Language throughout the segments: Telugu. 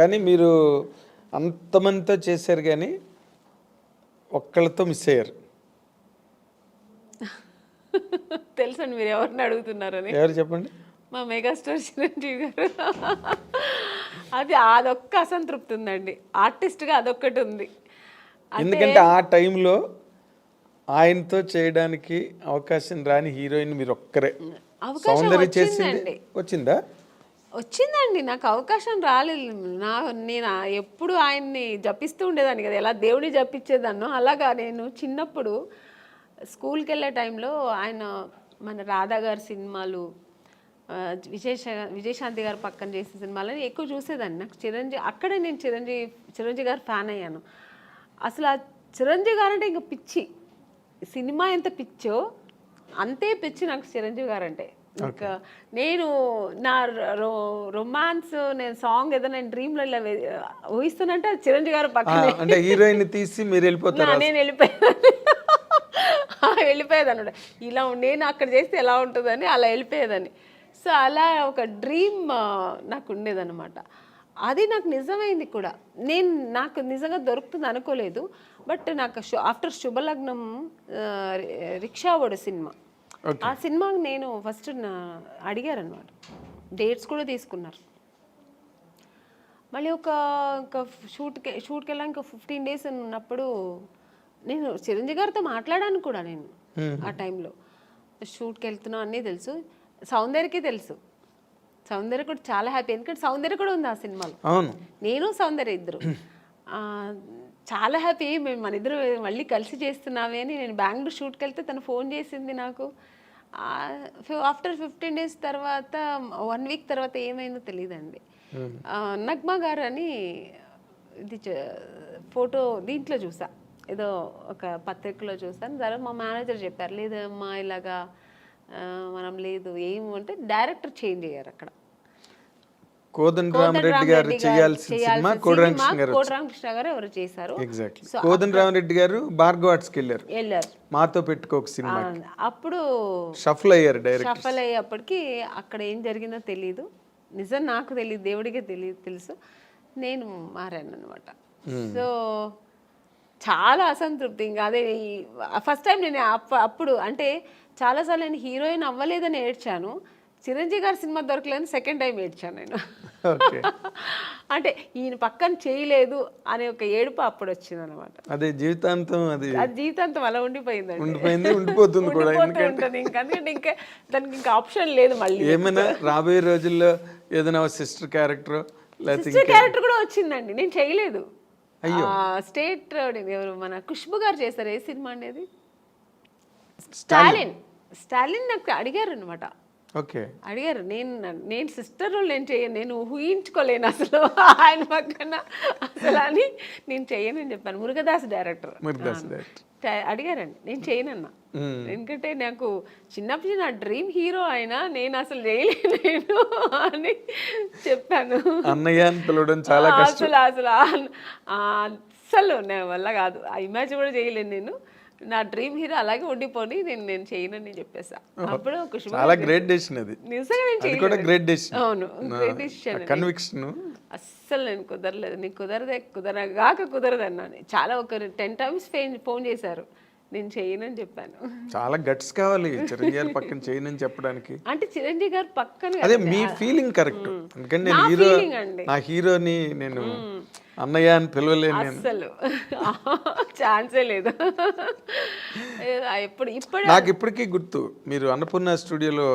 కానీ మీరు అంతమందితో చేశారు కానీ ఒక్కళ్ళతో మిస్ అయ్యారు. తెలుసండి మీరు ఎవరిని అడుగుతున్నారని. ఎవరు చెప్పండి? మా మెగాస్టార్ చిరంజీవి గారు. అదొక్క అసంతృప్తి ఉందండి, ఆర్టిస్ట్గా అదొక్కటి ఉంది. ఎందుకంటే ఆ టైంలో ఆయనతో చేయడానికి అవకాశం రాని హీరోయిన్ మీరు ఒక్కరే. సౌందర్య చేసింది వచ్చిందా? వచ్చిందండి, నాకు అవకాశం రాలేదు. నేను ఎప్పుడు ఆయన్ని జపిస్తూ ఉండేదాన్ని కదా, ఎలా దేవుడిని జపించేదాన్నో అలాగా నేను చిన్నప్పుడు స్కూల్కి వెళ్ళే టైంలో ఆయన మన రాధా గారి సినిమాలు, విజయశాంతి గారు పక్కన చేసే సినిమాలని ఎక్కువ చూసేదాన్ని. నాకు అక్కడే నేను చిరంజీవి గారు ఫ్యాన్ అయ్యాను. అసలు ఆ చిరంజీవి గారు అంటే ఇంకా పిచ్చి. సినిమా ఎంత పిచ్చో అంతే పిచ్చి నాకు చిరంజీవి గారు అంటే. ఇంకా నేను నా రొమాన్స్ నేను సాంగ్ ఏదో నేను డ్రీమ్లో ఇలా ఊహిస్తానంటే అది చిరంజీవి గారు పక్కన. అంటే హీరోయిన్ తీసి మీరు వెళ్ళిపోతారు. నేను వెళ్ళిపోయేదాన్ని అనమాట. ఇలా నేను అక్కడ చేస్తే ఎలా ఉంటుందని అలా వెళ్ళిపోయేదాన్ని. సో అలా ఒక డ్రీమ్ నాకు ఉండేదన్నమాట. అది నాకు నిజమైంది కూడా. నాకు నిజంగా దొరుకుతుంది అనుకోలేదు. బట్ నాకు ఆఫ్టర్ శుభలగ్నం రిక్షావాడు సినిమా, ఆ సినిమాకి నేను ఫస్ట్ అడిగారనమాట, డేట్స్ కూడా తీసుకున్నారు. మళ్ళీ ఒక షూట్కి వెళ్ళా ఇంకా 15 days ఉన్నప్పుడు నేను చిరంజీవి గారితో మాట్లాడాను కూడా. నేను ఆ టైంలో షూట్కి వెళ్తున్నాను అన్నీ తెలుసు, సౌందర్యకి తెలుసు. సౌందర్య కూడా చాలా హ్యాపీ, ఎందుకంటే సౌందర్య కూడా ఉంది ఆ సినిమాలో. నేను సౌందర్య ఇద్దరు చాలా హ్యాపీ. మేము మన ఇద్దరు మళ్ళీ కలిసి చేస్తున్నామే అని. నేను బెంగళూరు షూట్కి వెళ్తే తను ఫోన్ చేసింది నాకు. ఆఫ్టర్ 15 days తర్వాత 1 week తర్వాత ఏమైందో తెలియదండి. నగ్మా గారు అని ఇది ఫోటో దీంట్లో చూసా, ఏదో ఒక పత్రికలో చూసాను. తర్వాత మా మేనేజర్ చెప్పారు, లేదమ్మా ఇలాగా మనం లేదు ఏమంటే డైరెక్టర్ చేంజ్ అయ్యారు అక్కడ. కోదండరామరెడ్డి గారు చేయాల్సిన సినిమా కోదండరామకృష్ణ గారు ఎవరు చేశారు. కోదండరామరెడ్డి గారు భార్గవ ఆర్ట్స్కి వెళ్ళారు, మాతో పెట్టుకోక సినిమా. అప్పుడు షఫల్ అయ్యారు డైరెక్ట్. షఫల్ అయ్యేప్పటికి అక్కడ ఏం జరిగిందో తెలియదు, నిజం నాకు తెలియదు, దేవుడికే తెలుసు. నేను మారాను అనమాట. సో చాలా అసంతృప్తి. ఇంకా అదే ఫస్ట్ టైం నేను అప్పుడు అంటే చాలాసార్లు నేను హీరోయిన్ అవ్వలేదని ఏడ్చాను. చిరంజీవి గారి సినిమా దొరకలేదని సెకండ్ టైం ఏడ్చాను నేను. అంటే ఈయన పక్కన చేయలేదు అనే ఒక ఏడుపు అప్పుడు వచ్చింది అనమాట. అదే జీవితాంతం అది జీవితాంతం అలా ఉండిపోయిందండి, ఉండిపోతుంది కూడా. ఉంటుంది ఎందుకంటే ఇంకా దానికి ఇంకా ఆప్షన్ లేదు. మళ్ళీ ఏమైనా రాబోయే రోజుల్లో ఏదైనా సిస్టర్ క్యారెక్టర్ కూడా వచ్చిందండి, నేను చేయలేదు. స్టేట్ ఎవరు మన ఖుష్బు గారు చేశారు. ఏ సినిమా అనేది? స్టాలిన్ నాకు అడిగారు అనమాట. అడిగారు, నేను సిస్టర్ రోల్ నేను చేయను, నేను ఊహించుకోలేను అసలు ఆయన పక్కన అసలు అని. నేను చేయనని చెప్పాను. మురుగదాస్ డైరెక్టర్ అడిగారండి, నేను చేయనన్నా. ఎందుకంటే నాకు చిన్నప్పుడు నా డ్రీమ్ హీరో అయినా నేను అసలు చేయలేను అని చెప్పాను. అసలు నా వల్ల కాదు, ఆ ఇమేజ్ కూడా చేయలేను నేను. నా డ్రీమ్ హీరో అలాగే ఉండిపోని నేను చేయనని చెప్పేసా. అప్పుడు చాలా గ్రేట్ డెసిషన్ అది. నిజంగా నేను చేయలేదు. Great decision. అవును, గ్రేట్ డెసిషన్. కన్విక్షన్. అస్సలు నేను కుదరలేదు, నీకు కుదరదు అన్నాను. చాలా ఒక 10 times ఫోన్ చేశారు, నేను చేయనని చెప్పాను. చాలా గట్స్ కావాలి చిరంజీవి పక్కన చేయనని చెప్పడానికి. అంటే చిరంజీవి గారు పక్కన అదే మీ ఫీలింగ్ కరెక్ట్. ఎందుకంటే నేను నా హీరోని నేను అన్నయ్య అని పిలవలేను, అసలు ఛాన్సే లేదు. నాకు ఇప్పటికీ గుర్తు, మీరు అన్నపూర్ణ స్టూడియోలో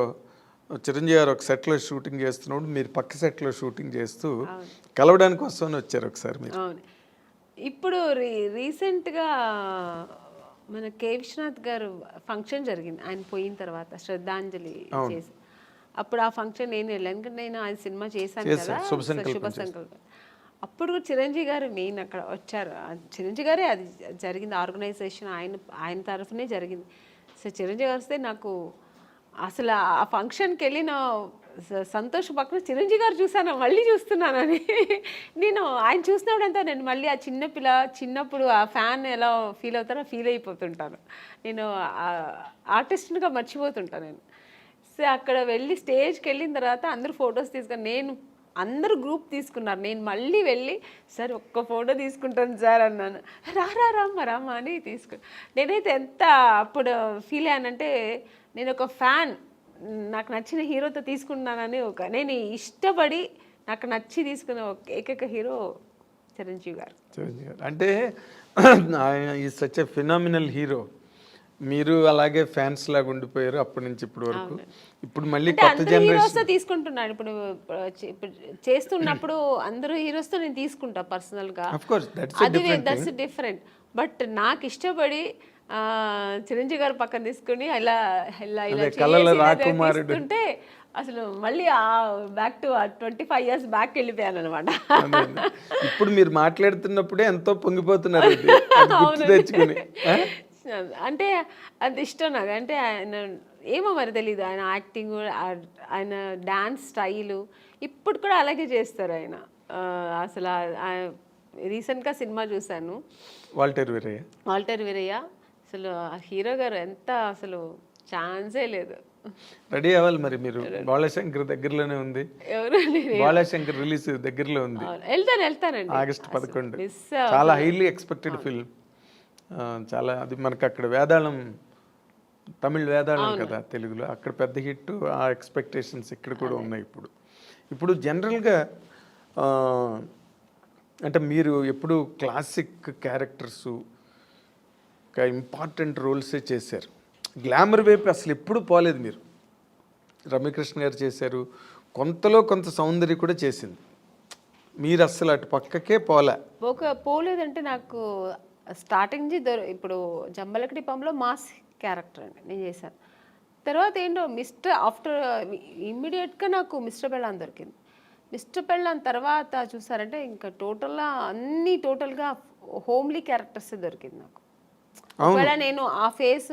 చిరంజీవి గారు ఒక సెట్లో షూటింగ్ చేస్తున్నప్పుడు మీరు పక్క సెట్లో షూటింగ్ చేస్తూ కలవడానికి వస్తామని వచ్చారు ఒకసారి మీరు. అవును. ఇప్పుడు రీసెంట్గా మన కే విశ్వనాథ్ గారు ఫంక్షన్ జరిగింది, ఆయన పోయిన తర్వాత శ్రద్ధాంజలి చేసి. అప్పుడు ఆ ఫంక్షన్ నేను వెళ్ళాను, ఎందుకంటే నేను ఆయన సినిమా చేశాను కదా, శుభ సంకల్పం. అప్పుడు చిరంజీవి గారు మెయిన్ అక్కడ వచ్చారు. చిరంజీవి గారే అది జరిగింది, ఆర్గనైజేషన్ ఆయన తరఫునే జరిగింది. సో చిరంజీవి గారు వస్తే నాకు అసలు ఆ ఫంక్షన్కి వెళ్ళిన సంతోష్ పక్కన చిరంజీవి గారు చూసాను, మళ్ళీ చూస్తున్నానని. నేను ఆయన చూసినప్పుడంతా నేను మళ్ళీ ఆ చిన్నప్పుడు ఆ ఫ్యాన్ ఎలా ఫీల్ అవుతానో ఫీల్ అయిపోతుంటాను. నేను ఆర్టిస్ట్గా మర్చిపోతుంటాను నేను. సో అక్కడ వెళ్ళి స్టేజ్కి వెళ్ళిన తర్వాత అందరూ ఫొటోస్ తీసుకొని నేను అందరూ గ్రూప్ తీసుకున్నారు. నేను మళ్ళీ వెళ్ళి సార్ ఒక్క ఫోటో తీసుకుంటాను సార్ అన్నాను. రామ్మ అని నేనైతే ఎంత అప్పుడు ఫీల్ అయ్యానంటే, నేను ఒక ఫ్యాన్, నాకు నచ్చిన హీరోతో తీసుకున్నానని నేను ఇష్టపడి నాకు నచ్చి తీసుకున్న ఏకైక హీరో చిరంజీవి గారు. అంటే ఆయన ఈ సచ్ ఎ ఫినామినల్ హీరో. మీరు అలాగే ఫ్యాన్స్ లాగా ఉండిపోయారు అప్పటి నుంచి ఇప్పటి వరకు. ఇప్పుడు మళ్ళీ కొత్త హీరోస్ తీసుకుంటున్నాను. ఇప్పుడు చేస్తున్నప్పుడు అందరూ హీరోస్తో నేను తీసుకుంటా పర్సనల్ గా, అది దట్స్ డిఫరెంట్. బట్ నాకు ఇష్టపడి చిరంజీవి గారు పక్కన తీసుకుని ఇలా తీసుకుంటే అసలు మళ్ళీ బ్యాక్ టు 25 years బ్యాక్ వెళ్ళిపోయాను అనమాట. ఇప్పుడు మీరు మాట్లాడుతున్నప్పుడే ఎంతో పొంగిపోతున్నారు తెచ్చుకుని. అంటే అది ఇష్టం నాకు. అంటే ఆయన ఏమో మరి తెలీదు, ఆయన యాక్టింగ్, ఆయన డాన్స్ స్టైలు ఇప్పుడు కూడా అలాగే చేస్తారు ఆయన. అసలు రీసెంట్గా సినిమా చూశాను, వాల్టర్ వీరయ్య. అసలు హీరో గారు ఎంత అసలు ఛాన్సే లేదు. రెడీ అవ్వాలి మరి మీరు. బాలశంకర్ దగ్గరలోనే ఉంది, బాలశంకర్ రిలీజ్ దగ్గరలో ఉంది. వెళ్తానండి ఆగస్ట్ 11. చాలా హైలీ ఎక్స్పెక్టెడ్ ఫిల్మ్. చాలా అది మనకు అక్కడ వేదాళం, తమిళ్ వేదాళం కదా తెలుగులో, అక్కడ పెద్ద హిట్. ఆ ఎక్స్పెక్టేషన్స్ ఇక్కడ కూడా ఉన్నాయి. ఇప్పుడు జనరల్గా అంటే మీరు ఎప్పుడు క్లాసిక్ క్యారెక్టర్స్, ఇంపార్టెంట్ రోల్సే చేశారు. గ్లామర్ వైపు అసలు ఎప్పుడు పోలేదు మీరు. రమ్యకృష్ణ గారు చేశారు, కొంతలో కొంత సౌందర్య కూడా చేసింది. మీరు అసలు అటు పక్కకే పోలేదంటే నాకు స్టార్టింగ్ ఇప్పుడు జంబలకడి పంలో మాస్ క్యారెక్టర్ అండి నేను చేశాను. తర్వాత ఏంటో ఆఫ్టర్ ఇమ్మీడియట్గా నాకు మిస్టర్ పెళ్ళాన్ దొరికింది. మిస్టర్ పెళ్ళాన్ తర్వాత చూసారంటే ఇంకా టోటల్గా హోమ్లీ క్యారెక్టర్స్ దొరికింది నాకు. ఒకవేళ నేను ఆ ఫేస్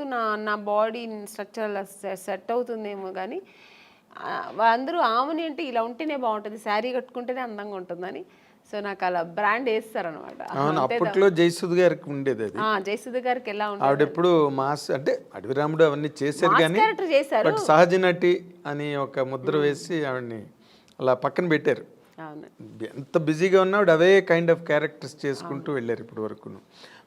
నా బాడీ స్ట్రక్చర్ సెట్ అవుతుందేమో కానీ అందరూ ఆమెని అంటే ఇలా ఉంటేనే బాగుంటుంది, శారీ కట్టుకుంటేనే అందంగా ఉంటుందని, సో నాకు అలా బ్రాండ్ వేస్తారనమాట. అప్పట్లో జయసుధ గారికి ఉండేది అది. జయసుధ గారికి ఎలా ఉంటుంది, ఆవిడ ఎప్పుడు మాస్ అంటే అడవి రాముడు అవన్నీ చేశారు కానీ చేశారు, సహజ నటి అని ఒక ముద్ర వేసి ఆవిడని అలా పక్కన పెట్టారు. ఎంత బిజీగా ఉన్నా ఆవిడ అవే కైండ్ ఆఫ్ క్యారెక్టర్స్ చేసుకుంటూ వెళ్ళారు ఇప్పటి వరకు.